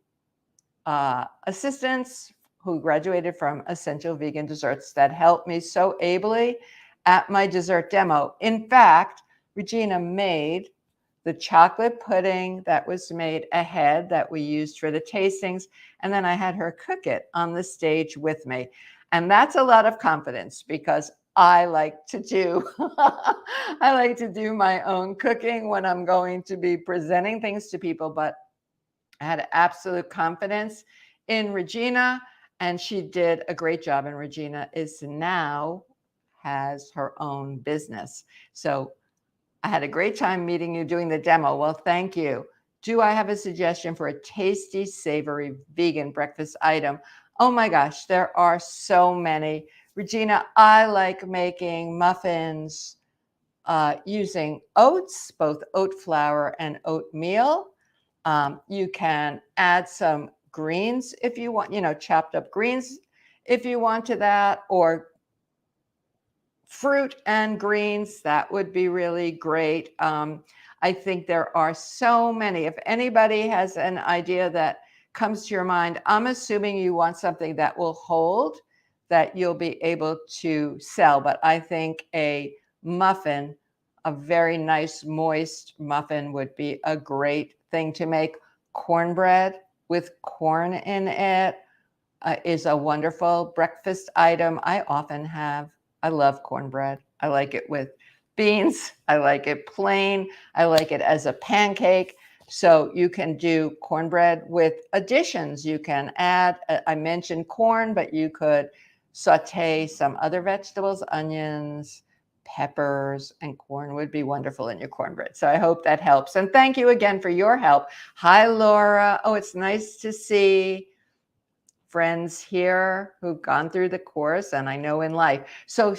assistants who graduated from Essential Vegan Desserts that helped me so ably at my dessert demo. In fact, Regina made the chocolate pudding that was made ahead that we used for the tastings, and then I had her cook it on the stage with me. And that's a lot of confidence because I like to do my own cooking when I'm going to be presenting things to people, but I had absolute confidence in Regina, and she did a great job. And Regina has her own business. So I had a great time meeting you, doing the demo. Well, thank you. Do I have a suggestion for a tasty, savory, vegan breakfast item? Oh my gosh, there are so many. Regina, I like making muffins using oats, both oat flour and oatmeal. You can add some greens if you want, chopped up greens if you want to that, or fruit and greens. That would be really great. I think there are so many. If anybody has an idea that comes to your mind, I'm assuming you want something that will hold, that you'll be able to sell. But I think a muffin, a very nice moist muffin, would be a great thing to make. Cornbread with corn in it is a wonderful breakfast item. I love cornbread. I like it with beans. I like it plain. I like it as a pancake. So you can do cornbread with additions. You can add, I mentioned corn, but you could saute some other vegetables, onions, peppers, and corn would be wonderful in your cornbread. So I hope that helps. And thank you again for your help. Hi, Laura. Oh, it's nice to see friends here who've gone through the course and I know in life. So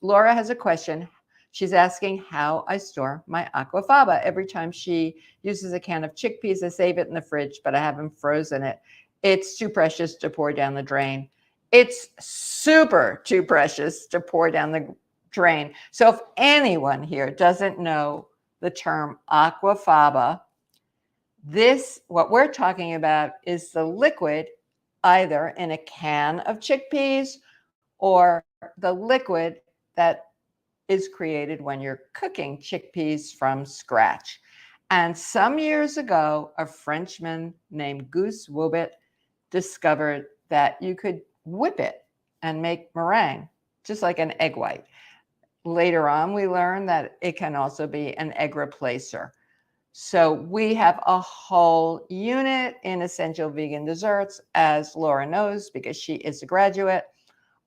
Laura has a question. She's asking how I store my aquafaba. Every time she uses a can of chickpeas, I save it in the fridge, but I haven't frozen it. It's too precious to pour down the drain. It's super too precious to pour down the drain. So if anyone here doesn't know the term aquafaba, what we're talking about is the liquid either in a can of chickpeas or the liquid that is created when you're cooking chickpeas from scratch. And some years ago, a Frenchman named Gus Wobet discovered that you could whip it and make meringue, just like an egg white. Later on, we learned that it can also be an egg replacer. So we have a whole unit in Essential Vegan Desserts, as Laura knows, because she is a graduate,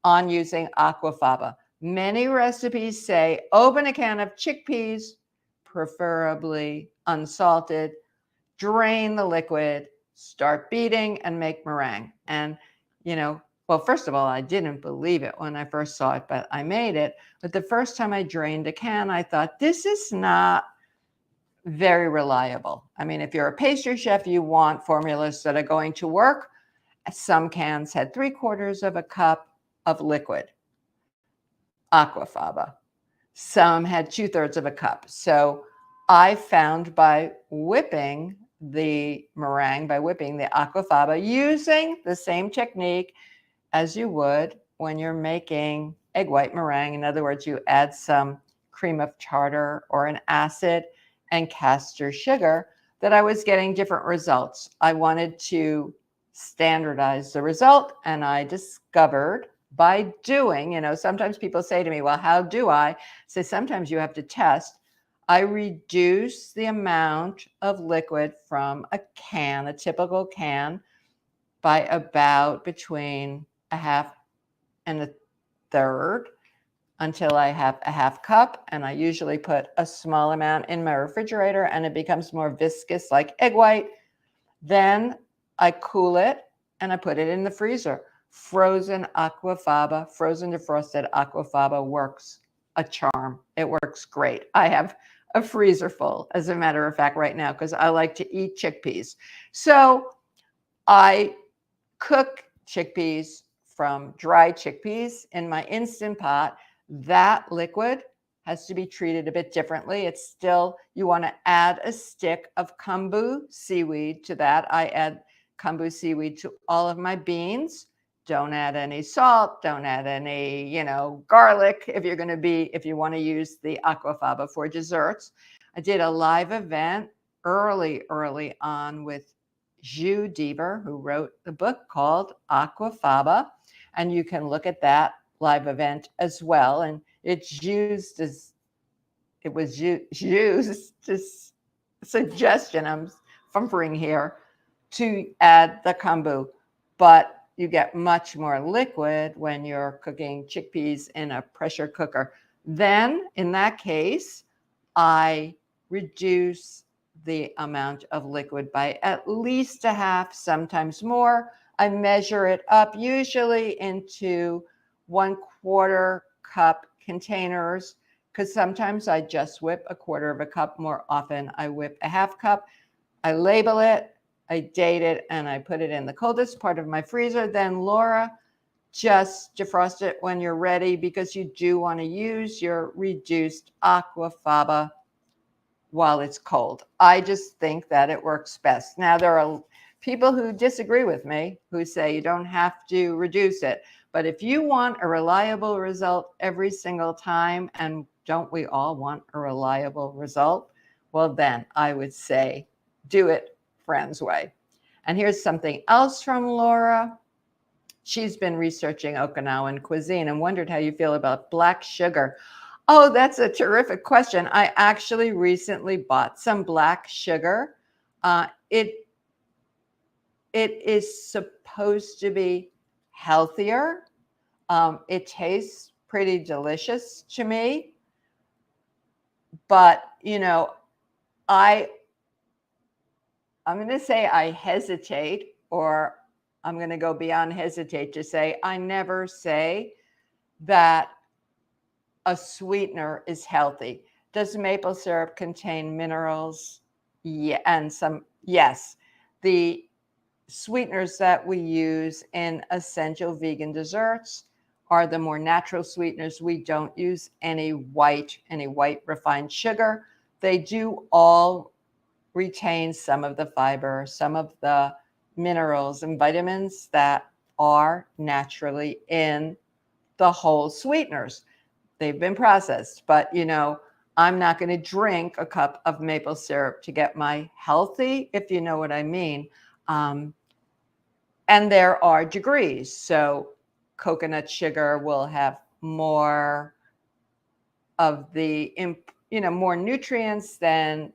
on using aquafaba. Many recipes say open a can of chickpeas, preferably unsalted, drain the liquid, start beating, and make meringue. And, well, first of all, I didn't believe it when I first saw it, but I made it. But the first time I drained a can, I thought, this is not very reliable. I mean, if you're a pastry chef, you want formulas that are going to work. Some cans had 3/4 of a cup of liquid aquafaba. Some had 2/3 of a cup. So I found by whipping the meringue, by whipping the aquafaba, using the same technique as you would when you're making egg white meringue. In other words, you add some cream of tartar or an acid and castor sugar, that I was getting different results. I wanted to standardize the result, and I discovered by doing, sometimes people say to me, well, how do I? So sometimes you have to test. I reduce the amount of liquid from a can, a typical can, by about between a half and a third, until I have a half cup, and I usually put a small amount in my refrigerator and it becomes more viscous like egg white. Then I cool it and I put it in the freezer. Frozen aquafaba, frozen defrosted aquafaba works a charm. It works great. I have a freezer full, as a matter of fact, right now, because I like to eat chickpeas. So I cook chickpeas from dry chickpeas in my Instant Pot. That liquid has to be treated a bit differently. It's still, you want to add a stick of kombu seaweed to that. I add kombu seaweed to all of my beans. Don't add any salt. Don't add any, garlic if you want to use the aquafaba for desserts. I did a live event early on with Ju Deaver, who wrote the book called Aquafaba, and you can look at that live event as well. And it was used as suggestion, I'm fumbling here, to add the kombu, but you get much more liquid when you're cooking chickpeas in a pressure cooker. Then in that case, I reduce the amount of liquid by at least a half, sometimes more. I measure it up usually into 1/4 cup containers, because sometimes I just whip 1/4 of a cup. More often I whip a half cup. I label it, I date it, and I put it in the coldest part of my freezer. Then Laura, just defrost it when you're ready, because you do want to use your reduced aquafaba while it's cold. I just think that it works best. Now, there are people who disagree with me who say you don't have to reduce it. But if you want a reliable result every single time, and don't we all want a reliable result? Well, then I would say do it Fran's way. And here's something else from Laura. She's been researching Okinawan cuisine and wondered how you feel about black sugar. Oh, that's a terrific question. I actually recently bought some black sugar. It is supposed to be healthier. It tastes pretty delicious to me. But, I'm going to say I hesitate, or I'm going to go beyond hesitate to say I never say that a sweetener is healthy. Does maple syrup contain minerals? Yeah, and yes. The sweeteners that we use in essential vegan desserts are the more natural sweeteners. We don't use any white refined sugar. They do all retain some of the fiber, some of the minerals and vitamins that are naturally in the whole sweeteners. They've been processed, but I'm not going to drink a cup of maple syrup to get my healthy, if you know what I mean. And there are degrees. So coconut sugar will have more of the, more nutrients than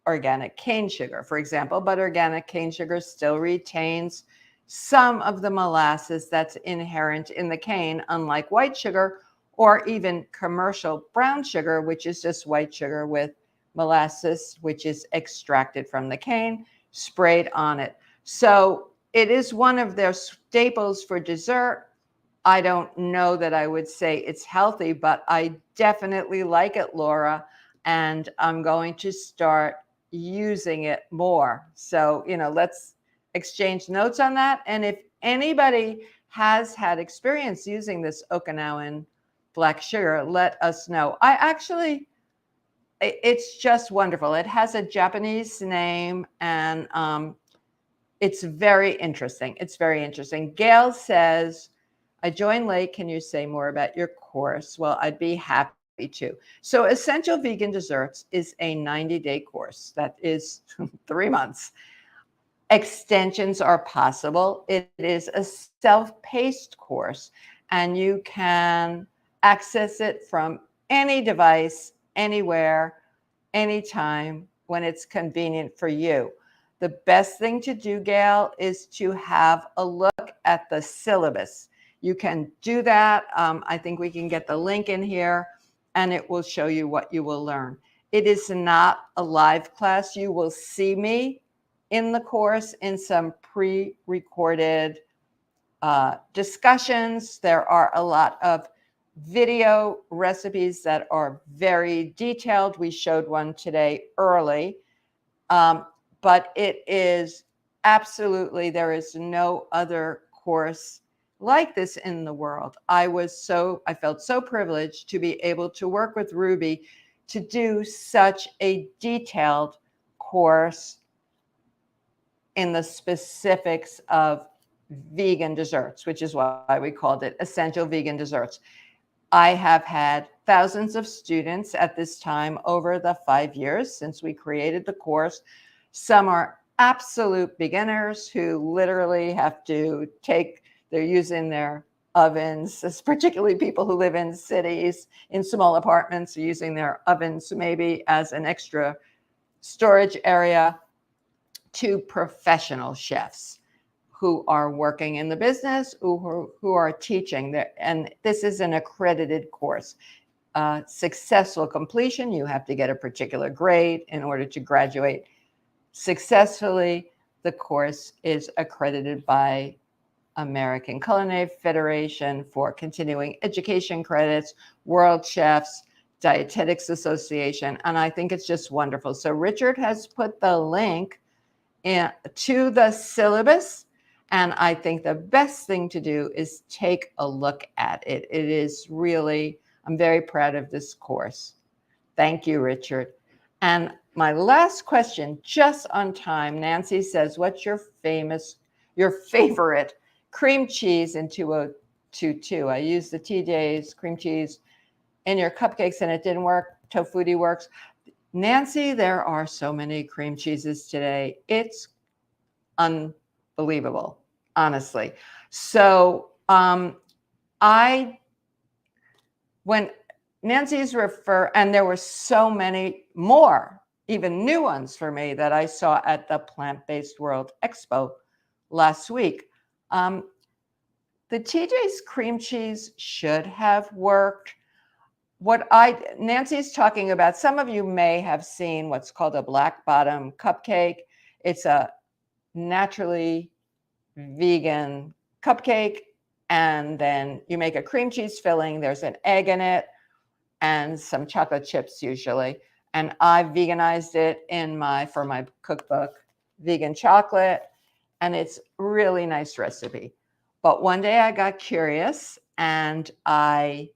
organic cane sugar, for example, but organic cane sugar still retains some of the molasses that's inherent in the cane, unlike white sugar or even commercial brown sugar, which is just white sugar with molasses, which is extracted from the cane, sprayed on it. So it is one of their staples for dessert. I don't know that I would say it's healthy, but I definitely like it, Laura, and I'm going to start using it more. So, let's exchange notes on that. And if anybody has had experience using this Okinawan black sugar, let us know. It's just wonderful. It has a Japanese name, and it's very interesting. It's very interesting. Gail says, I joined late. Can you say more about your course? Well, I'd be happy to. So Essential Vegan Desserts is a 90-day course. That is 3 months. Extensions are possible. It is a self-paced course, and you can access it from any device, anywhere, anytime, when it's convenient for you. The best thing to do, Gail, is to have a look at the syllabus. You can do that. I think we can get the link in here, and it will show you what you will learn. It is not a live class. You will see me in the course in some pre-recorded discussions. There are a lot of video recipes that are very detailed. We showed one today early, but it is absolutely, there is no other course like this in the world. I felt so privileged to be able to work with Ruby to do such a detailed course in the specifics of vegan desserts, which is why we called it Essential Vegan Desserts. I have had thousands of students at this time over the 5 years since we created the course. Some are absolute beginners who literally they're using their ovens, particularly people who live in cities, in small apartments, are using their ovens maybe as an extra storage area, to professional chefs who are working in the business, who are teaching. And this is an accredited course. Successful completion, you have to get a particular grade in order to graduate successfully. The course is accredited by American Culinary Federation for continuing education credits, World Chefs, Dietetics Association, and I think it's just wonderful. So Richard has put the link to the syllabus, and I think the best thing to do is take a look at it. It is really, I'm very proud of this course. Thank you, Richard. And my last question, just on time, Nancy says, what's your favorite cream cheese in 2022? I used the TJ's cream cheese in your cupcakes and it didn't work. Tofutti works. Nancy, there are so many cream cheeses today. It's unbelievable, honestly. So when Nancy's and there were so many more, even new ones for me that I saw at the Plant-Based World Expo last week. The TJ's cream cheese should have worked. Nancy's talking about, some of you may have seen what's called a black bottom cupcake. It's a naturally vegan cupcake, and then you make a cream cheese filling. There's an egg in it and some chocolate chips usually. And I veganized it for my cookbook, Vegan Chocolate, and it's a really nice recipe. But one day I got curious and I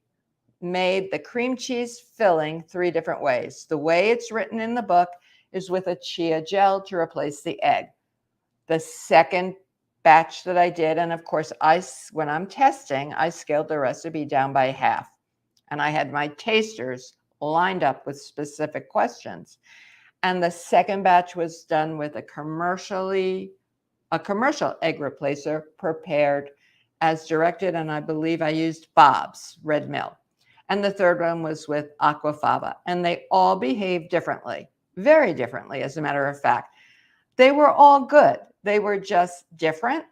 made the cream cheese filling 3 different ways. The way it's written in the book is with a chia gel to replace the egg. The second batch that I did, and of course, when I'm testing, I scaled the recipe down by half. And I had my tasters lined up with specific questions. And the second batch was done with a commercial egg replacer prepared as directed. And I believe I used Bob's red mill. And the third one was with aquafaba. And they all behaved differently, very differently, as a matter of fact. They were all good. They were just different.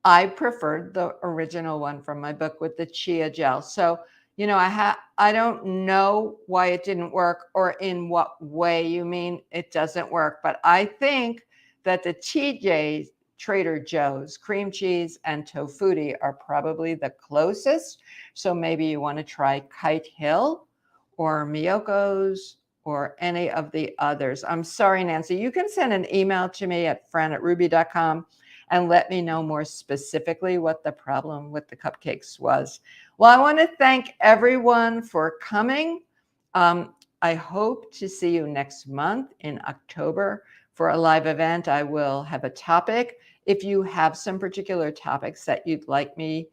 I preferred the original one from my book with the chia gel. So, I don't know why it didn't work or in what way you mean it doesn't work. But I think that the TJ's Trader Joe's cream cheese and tofutti are probably the closest. So maybe you want to try Kite Hill or Miyoko's or any of the others. I'm sorry, Nancy. You can send an email to me at fran@ruby.com and let me know more specifically what the problem with the cupcakes was. Well, I want to thank everyone for coming. I hope to see you next month in October for a live event. I will have a topic. If you have some particular topics that you'd like me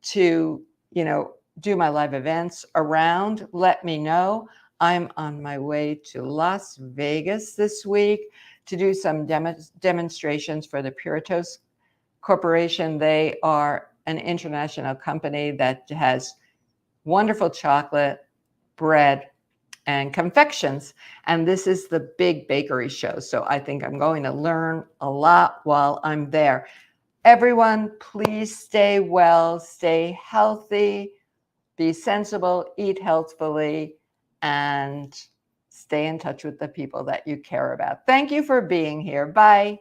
to, do my live events around, let me know. I'm on my way to Las Vegas this week to do some demonstrations for the Puritos Corporation. They are an international company that has wonderful chocolate, bread, and confections. And this is the big bakery show. So I think I'm going to learn a lot while I'm there. Everyone, please stay well, stay healthy, be sensible, eat healthfully, and stay in touch with the people that you care about. Thank you for being here. Bye.